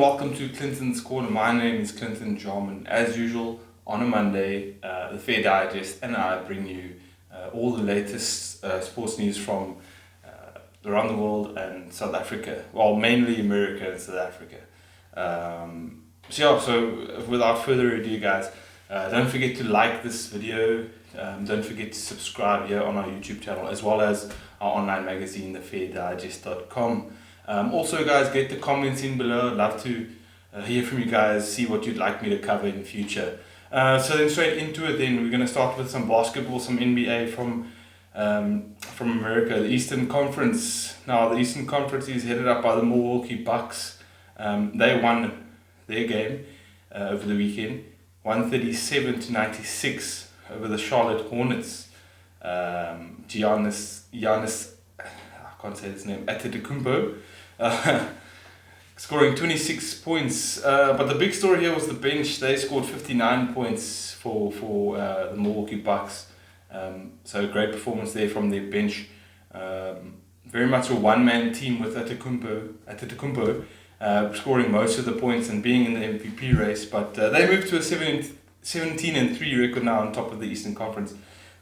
welcome to Clinton's Corner. My name is Clinton Jarman. As usual, on a Monday, the Fair Digest and I bring you all the latest sports news from around the world and South Africa. Well, mainly America and South Africa. So without further ado, guys, don't forget to like this video. Don't forget to subscribe here on our YouTube channel, as well as our online magazine, thefairddigest.com. Also, guys, get the comments in below. I'd love to hear from you guys, see what you'd like me to cover in future. So then straight into it then, we're going to start with some basketball, some NBA from America, the Eastern Conference. Now, the Eastern Conference is headed up by the Milwaukee Bucks. They won their game over the weekend, 137-96 over the Charlotte Hornets. Giannis, I can't say his name, Antetokounmpo, scoring 26 points. But the big story here was the bench. They scored 59 points for the Milwaukee Bucks. So great performance there from their bench. Very much a one-man team with Antetokounmpo scoring most of the points and being in the MVP race. But they moved to a 17-3 record now on top of the Eastern Conference.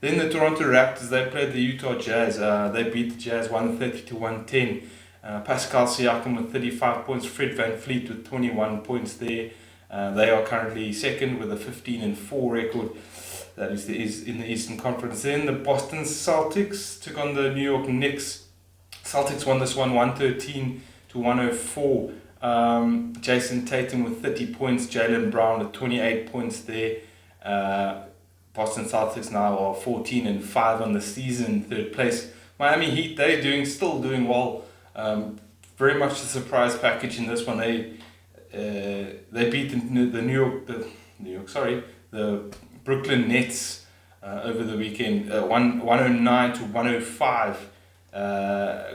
Then the Toronto Raptors, they played the Utah Jazz. They beat the Jazz 130-110. Pascal Siakam with 35 points, Fred VanVleet with 21 points there. They are currently second with a 15-4 record. That is in the Eastern Conference. Then the Boston Celtics took on the New York Knicks. Celtics won this one 113-104. Jason Tatum with 30 points, Jaylen Brown with 28 points there. Boston Celtics now are 14-5 on the season, third place. Miami Heat, they're still doing well. Very much a surprise package in this one. They beat the Brooklyn Nets over the weekend, 109-105.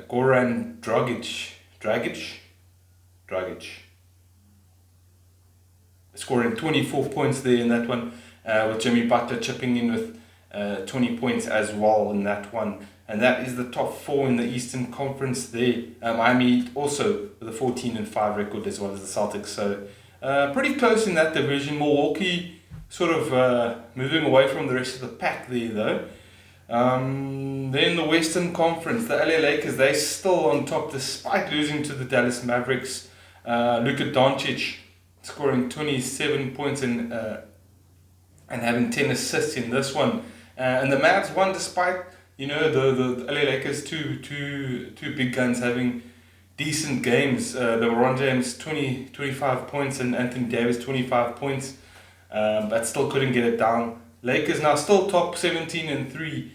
Goran Dragic, scoring 24 points there in that one, with Jimmy Butler chipping in with 20 points as well in that one. And that is the top four in the Eastern Conference there. Miami also with a 14-5 record, as well as the Celtics. So pretty close in that division. Milwaukee sort of moving away from the rest of the pack there though. Then the Western Conference, the LA Lakers, they're still on top despite losing to the Dallas Mavericks. Luka Doncic scoring 27 points and having 10 assists in this one. And the Mavs won despite, the LA Lakers, two big guns having decent games. LeBron James 25 points and Anthony Davis 25 points, but still couldn't get it down. Lakers now still top 17-3,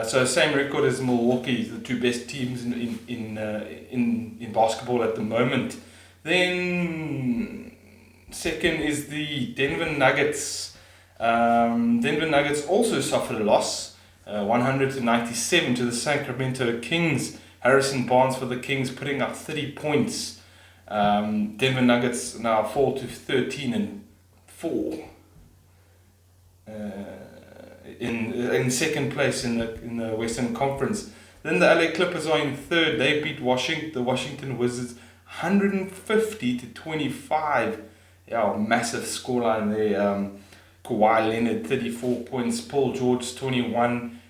so same record as Milwaukee, the two best teams in basketball at the moment. Then second is the Denver Nuggets. Denver Nuggets also suffered a loss, 100-97 to the Sacramento Kings. Harrison Barnes for the Kings putting up 30 points. Denver Nuggets now fall to 13-4 in second place in the Western Conference. Then the LA Clippers are in third. They beat the Washington Wizards 150-25. Yeah, massive scoreline there. Kawhi Leonard 34 points, Paul George 31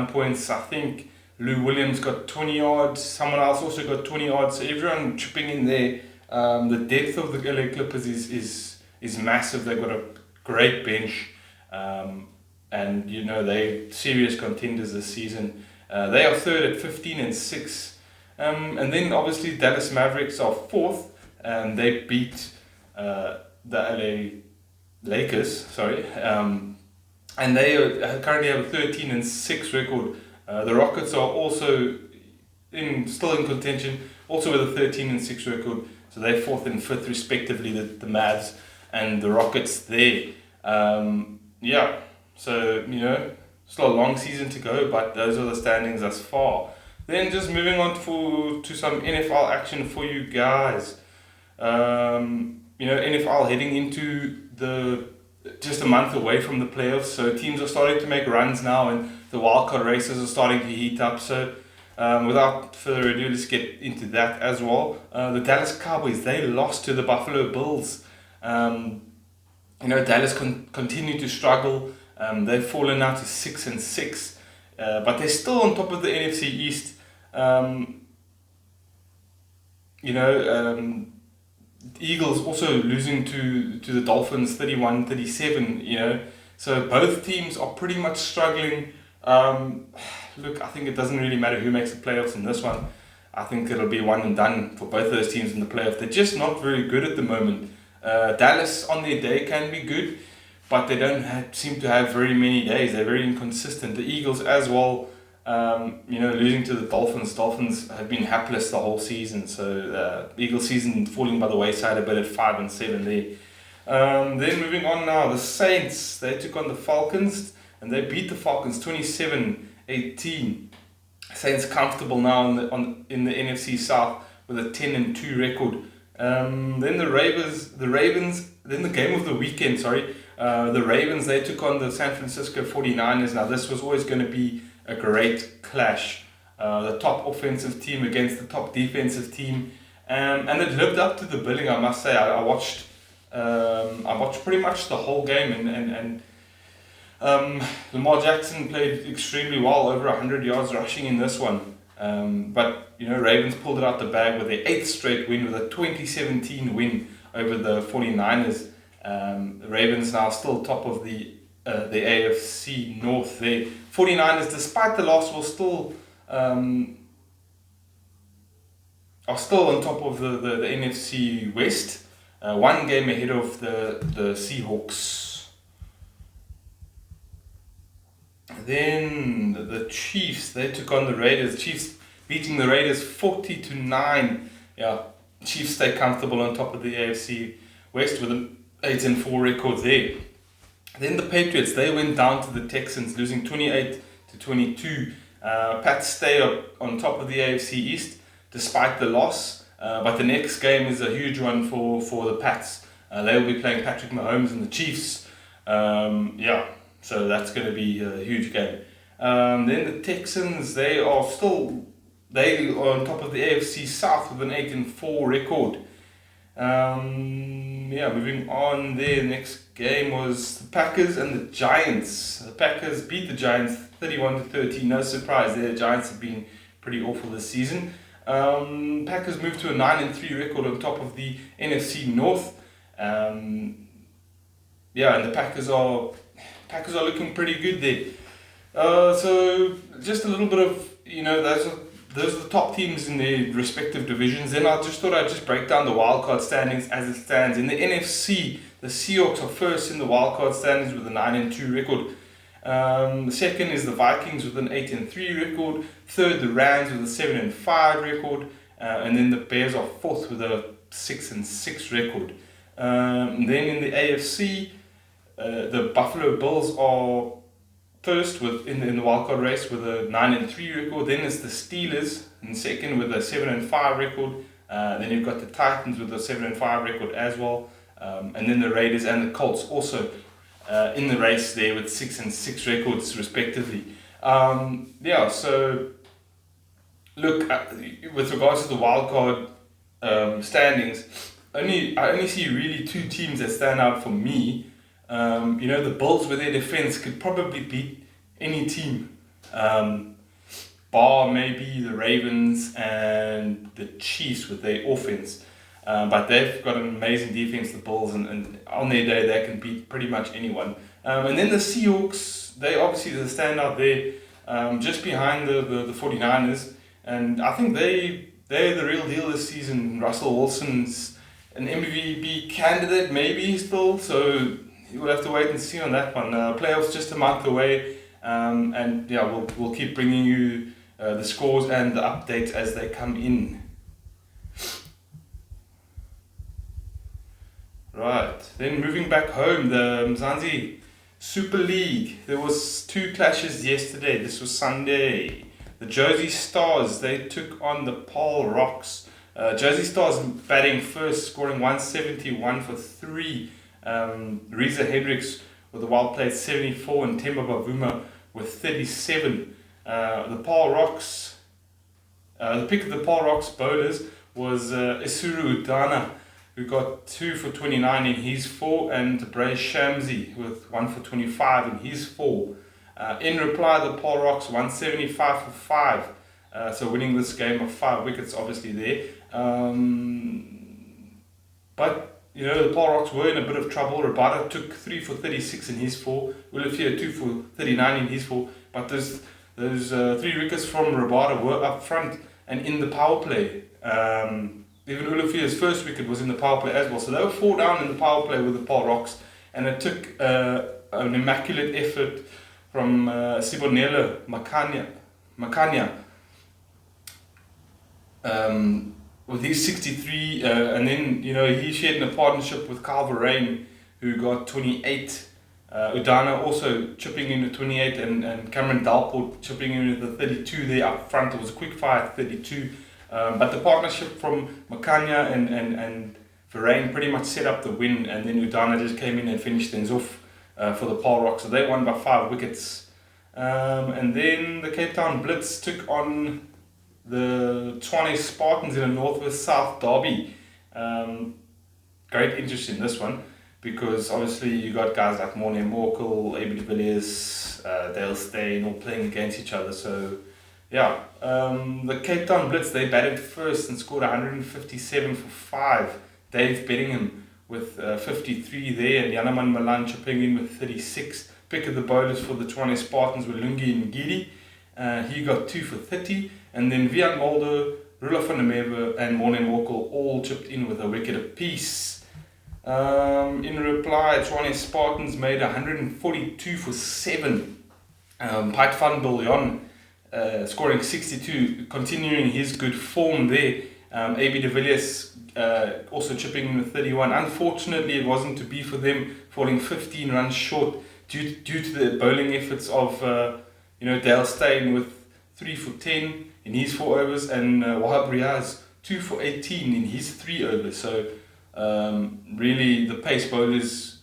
points. I think Lou Williams got 20 yards, someone else also got 20 yards, so everyone chipping in there. The depth of the LA Clippers is massive. They've got a great bench, and they're serious contenders this season. They are third at 15-6, and then obviously Dallas Mavericks are fourth, and they beat the LA Lakers, and they currently have a 13-6 record. The Rockets are also still in contention, also with a 13-6 record. So they're fourth and fifth respectively, the Mavs and the Rockets there. So still a long season to go, but those are the standings thus far. Then just moving on to some NFL action for you guys. NFL heading into just a month away from the playoffs, so teams are starting to make runs now, and the wildcard races are starting to heat up. So Without further ado, let's get into that as well. The Dallas Cowboys, they lost to the Buffalo Bills. Dallas continue to struggle. They've fallen now to 6-6, but they're still on top of the NFC East. Um, you know, Eagles also losing to the Dolphins 31-37. So both teams are pretty much struggling. Look, I think it doesn't really matter who makes the playoffs in this one. I think it'll be one and done for both those teams in the playoff. They're just not very good at the moment. Dallas on their day can be good, but they don't seem to have very many days. They're very inconsistent. The Eagles as well, losing to the Dolphins. Dolphins have been hapless the whole season, so Eagles season falling by the wayside a bit at 5-7 there. Then moving on now, the Saints, they took on the Falcons and they beat the Falcons 27-18. Saints comfortable now in the NFC South with a 10-2 record. Then the Ravens, then the game of the weekend, the Ravens, they took on the San Francisco 49ers. Now this was always going to be a great clash. The top offensive team against the top defensive team. And it lived up to the billing, I must say. I watched pretty much the whole game, and Lamar Jackson played extremely well, over 100 yards rushing in this one. But Ravens pulled it out the bag with their 8th straight win, with a 2017 win over the 49ers. The Ravens now still top of the AFC North there. 49ers, despite the loss, are still on top of the NFC West. One game ahead of the Seahawks. Then the Chiefs, they took on the Raiders. Chiefs beating the Raiders 40-9. Yeah, Chiefs stay comfortable on top of the AFC West with an 8-4 record there. Then the Patriots, they went down to the Texans, losing 28-22. Pats stay on top of the AFC East despite the loss. But the next game is a huge one for the Pats. They'll be playing Patrick Mahomes and the Chiefs. So that's going to be a huge game. Then the Texans, they are on top of the AFC South with an 8-4 record. Moving on there, the next game was the Packers and the Giants. The Packers beat the Giants 31-13. No surprise there, the Giants have been pretty awful this season. Packers moved to a 9-3 record on top of the NFC North. And the Packers are looking pretty good there. So just a little bit of, those are the top teams in their respective divisions. Then I just thought I'd just break down the wildcard standings as it stands. In the NFC, the Seahawks are first in the wildcard standings with a 9-2 record. Second is the Vikings with an 8-3 record. Third, the Rams with a 7-5 record. And then the Bears are fourth with a 6-6 record. Then in the AFC, the Buffalo Bills are first in the wildcard race with a 9-3 record. Then it's the Steelers in second with a 7-5 record. Then you've got the Titans with a 7-5 record as well. And then the Raiders and the Colts also in the race there with 6-6 records respectively. So look, with regards to the wildcard standings, I only see really two teams that stand out for me. The Bills with their defense could probably beat any team, bar maybe the Ravens and the Chiefs with their offense. But they've got an amazing defense, the Bills, and on their day they can beat pretty much anyone. And then the Seahawks, they obviously the standout there, just behind the 49ers, and I think they're the real deal this season. Russell Wilson's an MVP candidate maybe still, so we'll have to wait and see on that one. Playoffs just a month away, we'll keep bringing you the scores and the updates as they come in. Right, then moving back home, the Mzanzi Super League. There was two clashes yesterday. This was Sunday. The Jersey Stars, they took on the Paul Rocks. Jersey Stars batting first, scoring 171 for 3. Reza Hendricks with a well-played 74 and Temba Bavuma with 37. The Paul Rocks, The pick of the Paul Rocks bowlers was Isuru Udana, who got 2 for 29 in his 4, and Bray Shamsi with 1 for 25 in his 4. In reply, the Paul Rocks 175 for 5, so winning this game of 5 wickets obviously there. But you know, the Paul Rocks were in a bit of trouble. Rabada took 3 for 36 in his 4. Olafia 2 for 39 in his 4. But those 3 wickets from Rabada were up front and in the power play. Even Olafia's first wicket was in the power play as well. So they were 4 down in the power play with the Paul Rocks. And it took an immaculate effort from Sibonelo Makanya. With his 63, and then, you know, he shared in a partnership with Carl Verheyen, who got 28. Udana also chipping in with 28, and Cameron Dalport chipping in with the 32 there up front. It was a quick fire at 32. But the partnership from Makanya and Verheyen pretty much set up the win, and then Udana just came in and finished things off for the Paul Rocks. So they won by 5 wickets. And then the Cape Town Blitz took on the Tshwane Spartans in a North vs South derby. Great interest in this one, because obviously you got guys like Morne Morkel, AB de Villiers, Dale Steyn all playing against each other. So yeah, the Cape Town Blitz, they batted first and scored 157 for 5. Dave Bedingham with 53 there, and Yanaman Malan chipping in with 36. Pick of the bowlers for the Tshwane Spartans were Lungi Ngidi. He got 2 for 30. And then Vian Mulder, Rula van der Merwe and Morne Morkel all chipped in with a wicket apiece. In reply, Tshwane Spartans made 142 for 7. Piet van Biljon scoring 62, continuing his good form there. AB de Villiers also chipping in with 31. Unfortunately, it wasn't to be for them, falling 15 runs short due to the bowling efforts of Dale Steyn with 3 for 10 in his 4 overs, and Wahab Riaz 2 for 18 in his 3 overs. So really the pace bowlers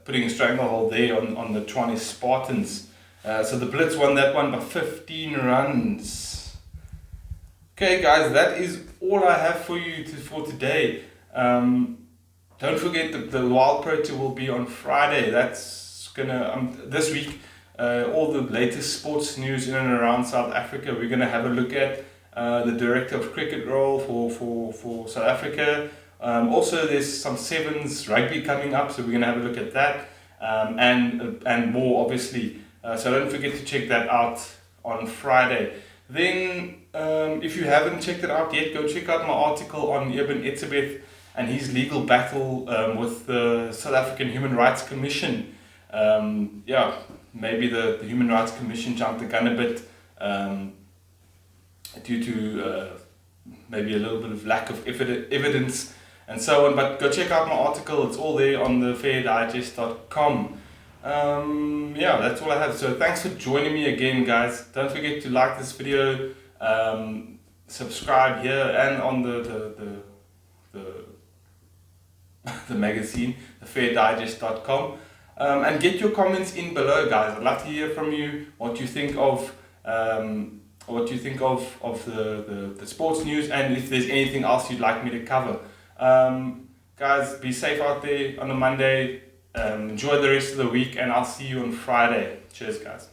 putting a stranglehold there on the Tshwane Spartans. So the Blitz won that one by 15 runs. Okay guys, that is all I have for you for today. Don't forget that the Wild Pro Tour will be on Friday. That's gonna this week. All the latest sports news in and around South Africa. We're going to have a look at the director of cricket role for South Africa. Also, there's some sevens rugby coming up, so we're going to have a look at that and more, obviously. So don't forget to check that out on Friday. Then, if you haven't checked it out yet, go check out my article on Eben Etzebeth and his legal battle with the South African Human Rights Commission. Maybe the Human Rights Commission jumped the gun a bit due to maybe a little bit of lack of evidence and so on. But go check out my article. It's all there on the fairdigest.com. That's all I have. So thanks for joining me again, guys. Don't forget to like this video, subscribe here and on the magazine, thefairdigest.com. And get your comments in below, guys. I'd love to hear from you what you think of the sports news, and if there's anything else you'd like me to cover. Guys, be safe out there on a Monday. Enjoy the rest of the week, and I'll see you on Friday. Cheers, guys.